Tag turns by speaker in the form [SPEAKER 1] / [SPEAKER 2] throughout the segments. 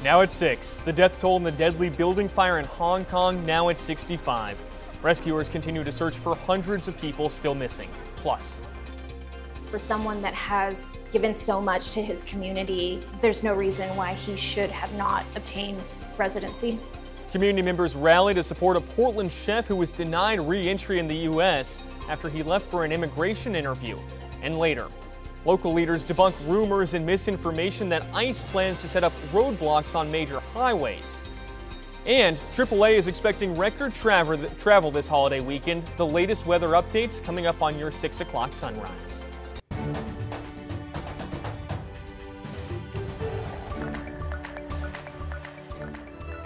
[SPEAKER 1] Now at 6. The death toll in the deadly building fire in Hong Kong now at 65. Rescuers continue to search for hundreds of people still missing. Plus,
[SPEAKER 2] for someone that has given so much to his community, there's no reason why he should have not obtained residency.
[SPEAKER 1] Community members rally to support a Portland chef who was denied re-entry in the U.S. after he left for an immigration interview. And later, local leaders debunk rumors and misinformation that ICE plans to set up roadblocks on major highways. And AAA is expecting record travel this holiday weekend. The latest weather updates coming up on your 6 o'clock sunrise.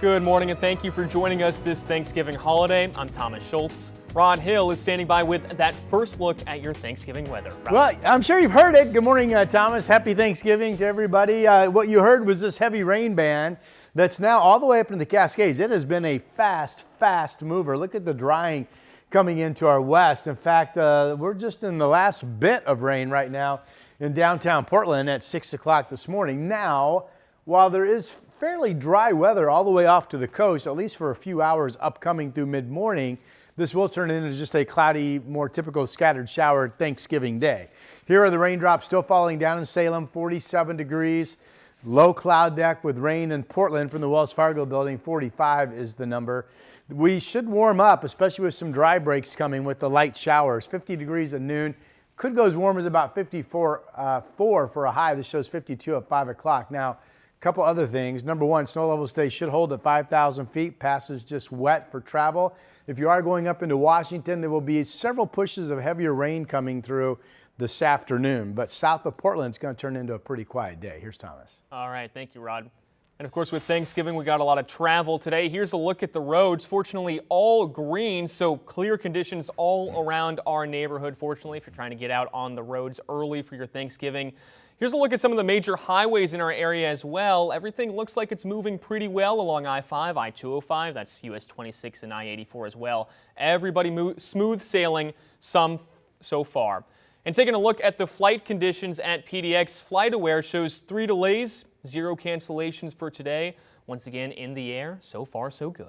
[SPEAKER 1] Good morning and thank you for joining us this Thanksgiving holiday. I'm Thomas Schultz. Rod Hill is standing by with that first look at your Thanksgiving weather. Rod.
[SPEAKER 3] Well, I'm sure you've heard it. Good morning, Thomas. Happy Thanksgiving to everybody. What you heard was this heavy rain band that's now all the way up into the Cascades. It has been a fast mover. Look at the drying coming into our west. In fact, we're just in the last bit of rain right now in downtown Portland at 6 o'clock this morning. Now, while there is fairly dry weather all the way off to the coast, at least for a few hours upcoming through mid-morning, this will turn into just a cloudy, more typical scattered shower Thanksgiving day. Here are the raindrops still falling down in Salem, 47 degrees. Low cloud deck with rain in Portland from the Wells Fargo building, 45 is the number. We should warm up, especially with some dry breaks coming with the light showers. 50 degrees at noon. Could go as warm as about 54 for a high. This shows 52 at 5 o'clock. Now, a couple other things. Number one, snow levels today should hold at 5,000 feet. Passes just wet for travel. If you are going up into Washington, there will be several pushes of heavier rain coming through this afternoon. But south of Portland, it's going to turn into a pretty quiet day. Here's Thomas.
[SPEAKER 1] All right. Thank you, Rod. And of course, with Thanksgiving, we got a lot of travel today. Here's a look at the roads. Fortunately, all green, so clear conditions all around our neighborhood. Fortunately, if you're trying to get out on the roads early for your Thanksgiving. Here's a look at some of the major highways in our area as well. Everything looks like it's moving pretty well along I-5, I-205, that's US 26 and I-84 as well. Everybody smooth sailing some so far. And taking a look at the flight conditions at PDX, FlightAware shows 3 delays, 0 cancellations for today. Once again, in the air, so far so good.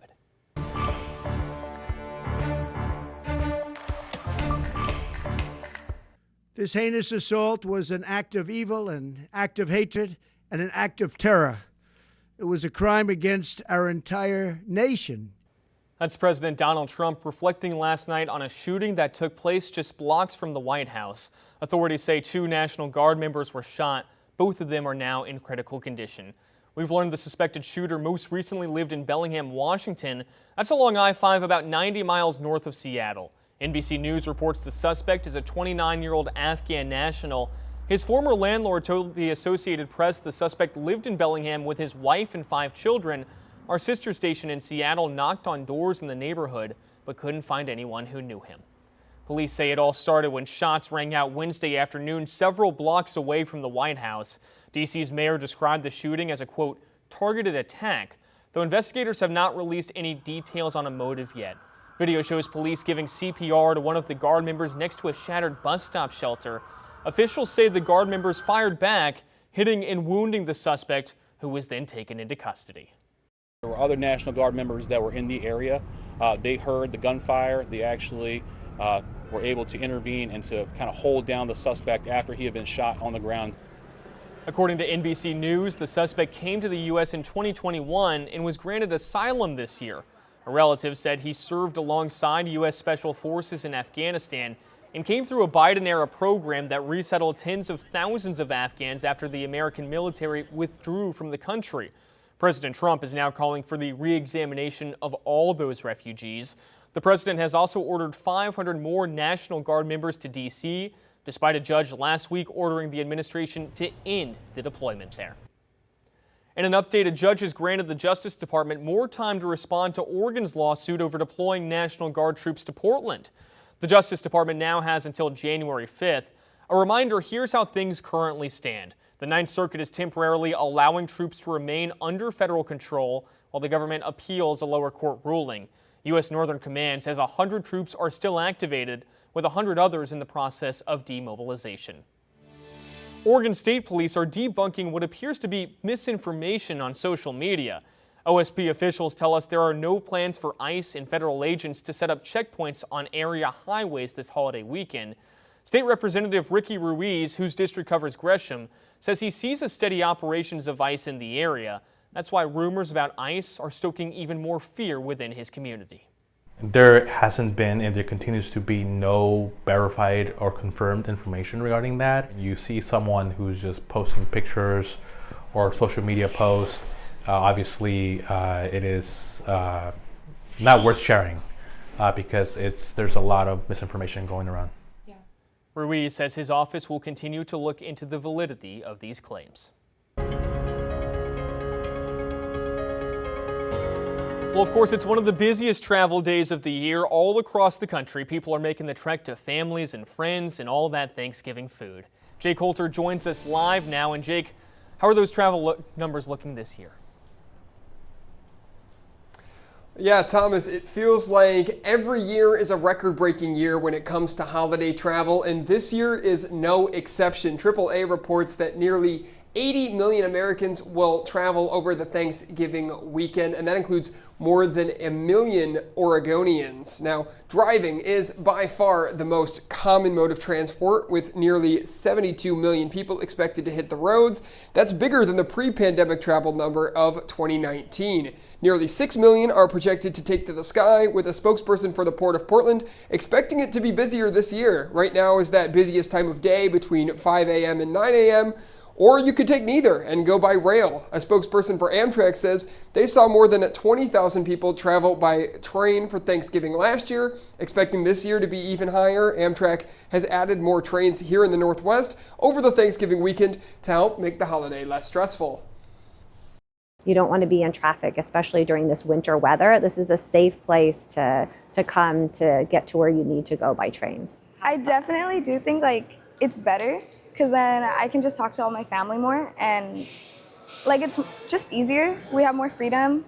[SPEAKER 4] This heinous assault was an act of evil, an act of hatred, and an act of terror. It was a crime against our entire nation.
[SPEAKER 1] That's President Donald Trump reflecting last night on a shooting that took place just blocks from the White House. Authorities say 2 National Guard members were shot. Both of them are now in critical condition. We've learned the suspected shooter most recently lived in Bellingham, Washington. That's along I-5 about 90 miles north of Seattle. NBC News reports the suspect is a 29-year-old Afghan national. His former landlord told the Associated Press the suspect lived in Bellingham with his wife and 5 children. Our sister station in Seattle knocked on doors in the neighborhood, but couldn't find anyone who knew him. Police say it all started when shots rang out Wednesday afternoon several blocks away from the White House. D.C.'s mayor described the shooting as a, quote, targeted attack, though investigators have not released any details on a motive yet. Video shows police giving CPR to one of the Guard members next to a shattered bus stop shelter. Officials say the Guard members fired back, hitting and wounding the suspect, who was then taken into custody.
[SPEAKER 5] There were other National Guard members that were in the area. They heard the gunfire. They actually were able to intervene and to kind of hold down the suspect after he had been shot on the ground.
[SPEAKER 1] According to NBC News, the suspect came to the U.S. in 2021 and was granted asylum this year. A relative said he served alongside U.S. Special Forces in Afghanistan and came through a Biden-era program that resettled tens of thousands of Afghans after the American military withdrew from the country. President Trump is now calling for the re-examination of all those refugees. The president has also ordered 500 more National Guard members to D.C., despite a judge last week ordering the administration to end the deployment there. In an update, a judge has granted the Justice Department more time to respond to Oregon's lawsuit over deploying National Guard troops to Portland. The Justice Department now has until January 5th. A reminder, here's how things currently stand. The Ninth Circuit is temporarily allowing troops to remain under federal control while the government appeals a lower court ruling. U.S. Northern Command says 100 troops are still activated, with 100 others in the process of demobilization. Oregon State Police are debunking what appears to be misinformation on social media. OSP officials tell us there are no plans for ICE and federal agents to set up checkpoints on area highways this holiday weekend. State Representative Ricky Ruiz, whose district covers Gresham, says he sees a steady operations of ICE in the area. That's why rumors about ICE are stoking even more fear within his community.
[SPEAKER 6] There hasn't been and there continues to be no verified or confirmed information regarding that. You see someone who's just posting pictures or social media posts. Obviously, it is not worth sharing because there's a lot of misinformation going around.
[SPEAKER 1] Ruiz says his office will continue to look into the validity of these claims. Well, of course, it's one of the busiest travel days of the year. All across the country, people are making the trek to families and friends and all that Thanksgiving food. Jake Holter joins us live now. And Jake, how are those travel numbers looking this year?
[SPEAKER 7] Yeah, Thomas, it feels like every year is a record-breaking year when it comes to holiday travel, and this year is no exception. AAA reports that nearly 80 million Americans will travel over the Thanksgiving weekend, and that includes more than 1 million Oregonians. Now, driving is by far the most common mode of transport, with nearly 72 million people expected to hit the roads. That's bigger than the pre-pandemic travel number of 2019. Nearly 6 million are projected to take to the sky, with a spokesperson for the Port of Portland expecting it to be busier this year. Right now is that busiest time of day between 5 a.m. and 9 a.m., or you could take neither and go by rail. A spokesperson for Amtrak says they saw more than 20,000 people travel by train for Thanksgiving last year, expecting this year to be even higher. Amtrak has added more trains here in the Northwest over the Thanksgiving weekend to help make the holiday less stressful.
[SPEAKER 8] You don't want to be in traffic, especially during this winter weather. This is a safe place to come to get to where you need to go by train.
[SPEAKER 9] I definitely do think it's better, because then I can just talk to all my family more, and it's just easier. We have more freedom.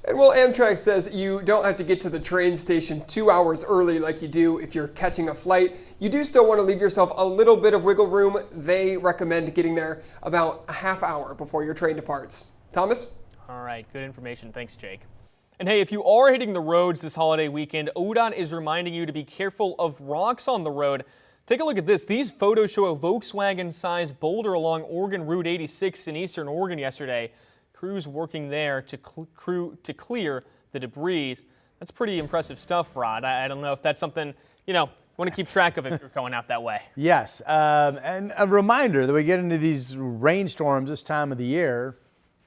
[SPEAKER 7] And while Amtrak says you don't have to get to the train station 2 hours early like you do if you're catching a flight, you do still want to leave yourself a little bit of wiggle room. They recommend getting there about a half hour before your train departs. Thomas?
[SPEAKER 1] All right, good information. Thanks, Jake. And hey, if you are hitting the roads this holiday weekend, ODOT is reminding you to be careful of rocks on the road. Take a look at this. These photos show a Volkswagen-sized boulder along Oregon Route 86 in eastern Oregon yesterday. Crews working there to clear the debris. That's pretty impressive stuff, Rod. I don't know if that's something, you want to keep track of if you're going out that way.
[SPEAKER 3] Yes, and a reminder that we get into these rainstorms this time of the year,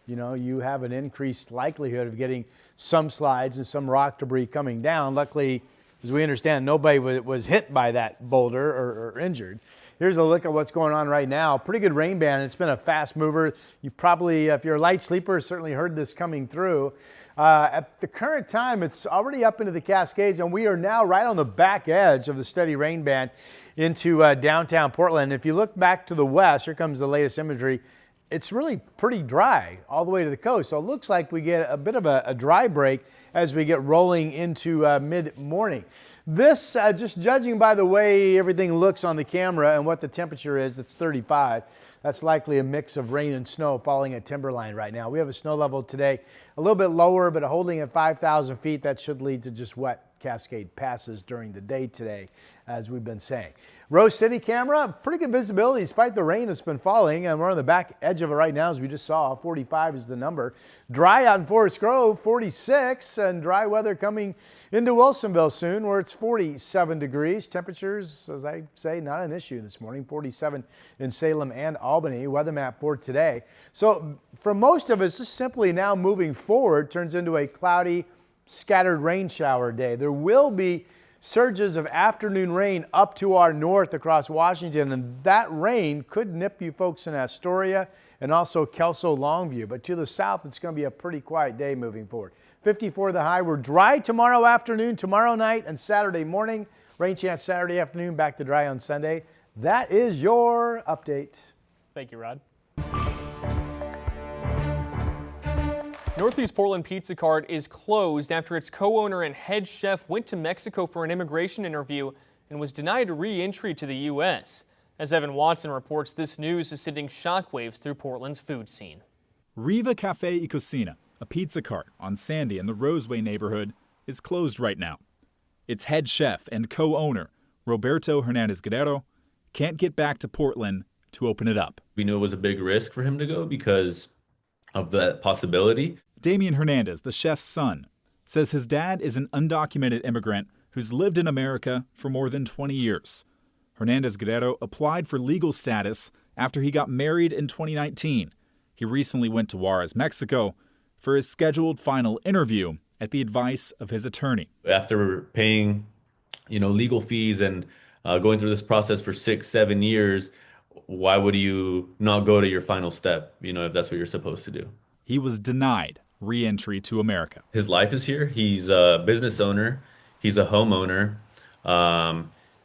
[SPEAKER 3] you have an increased likelihood of getting some slides and some rock debris coming down. Luckily, as we understand, nobody was hit by that boulder or injured. Here's a look at what's going on right now. Pretty good rain band. It's been a fast mover. You probably, if you're a light sleeper, certainly heard this coming through. At the current time, it's already up into the Cascades, and we are now right on the back edge of the steady rain band into downtown Portland. If you look back to the west, here comes the latest imagery. It's really pretty dry all the way to the coast. So it looks like we get a bit of a dry break as we get rolling into mid-morning. This, just judging by the way everything looks on the camera and what the temperature is, it's 35. That's likely a mix of rain and snow falling at Timberline right now. We have a snow level today a little bit lower, but holding at 5,000 feet. That should lead to just wet Cascade passes during the day today, as we've been saying. Rose City camera, pretty good visibility despite the rain that's been falling, and we're on the back edge of it right now, as we just saw. 45 is the number. Dry out in Forest Grove, 46, and dry weather coming into Wilsonville soon, where it's 47 degrees. Temperatures, as I say, not an issue this morning. 47 in Salem and Albany. Weather map for today. So for most of us, this simply now moving forward turns into a cloudy, scattered rain shower day. There will be surges of afternoon rain up to our north across Washington, and that rain could nip you folks in Astoria and also Kelso Longview. But to the south, it's going to be a pretty quiet day moving forward. 54 the high. We're dry tomorrow afternoon, tomorrow night, and Saturday morning. Rain chance Saturday afternoon, back to dry on Sunday. That is your update.
[SPEAKER 1] Thank you, Rod. Northeast Portland Pizza Cart is closed after its co-owner and head chef went to Mexico for an immigration interview and was denied re-entry to the U.S. As Evan Watson reports, this news is sending shockwaves through Portland's food scene.
[SPEAKER 10] Riva Cafe y Cocina, a pizza cart on Sandy in the Roseway neighborhood, is closed right now. Its head chef and co-owner, Roberto Hernandez Guerrero, can't get back to Portland to open it up.
[SPEAKER 11] We knew it was a big risk for him to go because of that possibility.
[SPEAKER 10] Damian Hernandez, the chef's son, says his dad is an undocumented immigrant who's lived in America for more than 20 years. Hernandez Guerrero applied for legal status after he got married in 2019. He recently went to Juarez, Mexico, for his scheduled final interview at the advice of his attorney.
[SPEAKER 11] After paying, legal fees and going through this process for 6-7 years, why would you not go to your final step, if that's what you're supposed to do?
[SPEAKER 10] He was denied re-entry to America.
[SPEAKER 11] His life is here. He's a business owner. He's a homeowner.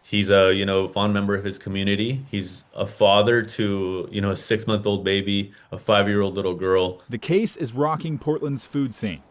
[SPEAKER 11] He's a, fond member of his community. He's a father to, a 6-month-old baby, a 5-year-old little girl.
[SPEAKER 10] The case is rocking Portland's food scene.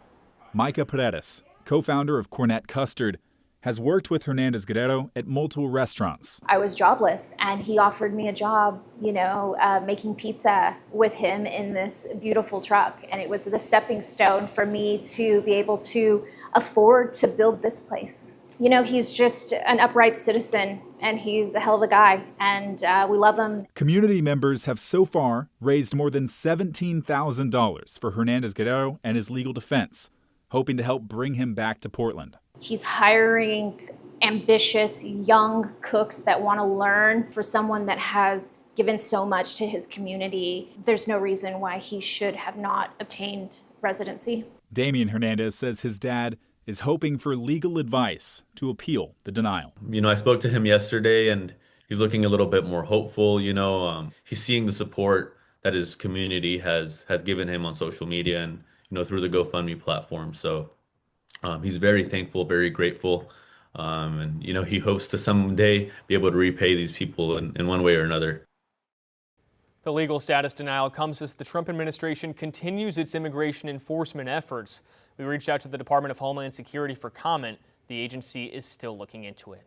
[SPEAKER 10] Micah Paredes, co-founder of Cornet Custard, has worked with Hernandez Guerrero at multiple restaurants.
[SPEAKER 2] I was jobless, and he offered me a job, making pizza with him in this beautiful truck. And it was the stepping stone for me to be able to afford to build this place. He's just an upright citizen, and he's a hell of a guy, and we love him.
[SPEAKER 10] Community members have so far raised more than $17,000 for Hernandez Guerrero and his legal defense, hoping to help bring him back to Portland.
[SPEAKER 2] He's hiring ambitious young cooks that want to learn. For someone that has given so much to his community, there's no reason why he should have not obtained residency.
[SPEAKER 10] Damian Hernandez says his dad is hoping for legal advice to appeal the denial.
[SPEAKER 11] I spoke to him yesterday, and he's looking a little bit more hopeful. He's seeing the support that his community has given him on social media and, through the GoFundMe platform. So he's very thankful, very grateful. And, he hopes to someday be able to repay these people in one way or another.
[SPEAKER 1] The legal status denial comes as the Trump administration continues its immigration enforcement efforts. We reached out to the Department of Homeland Security for comment. The agency is still looking into it.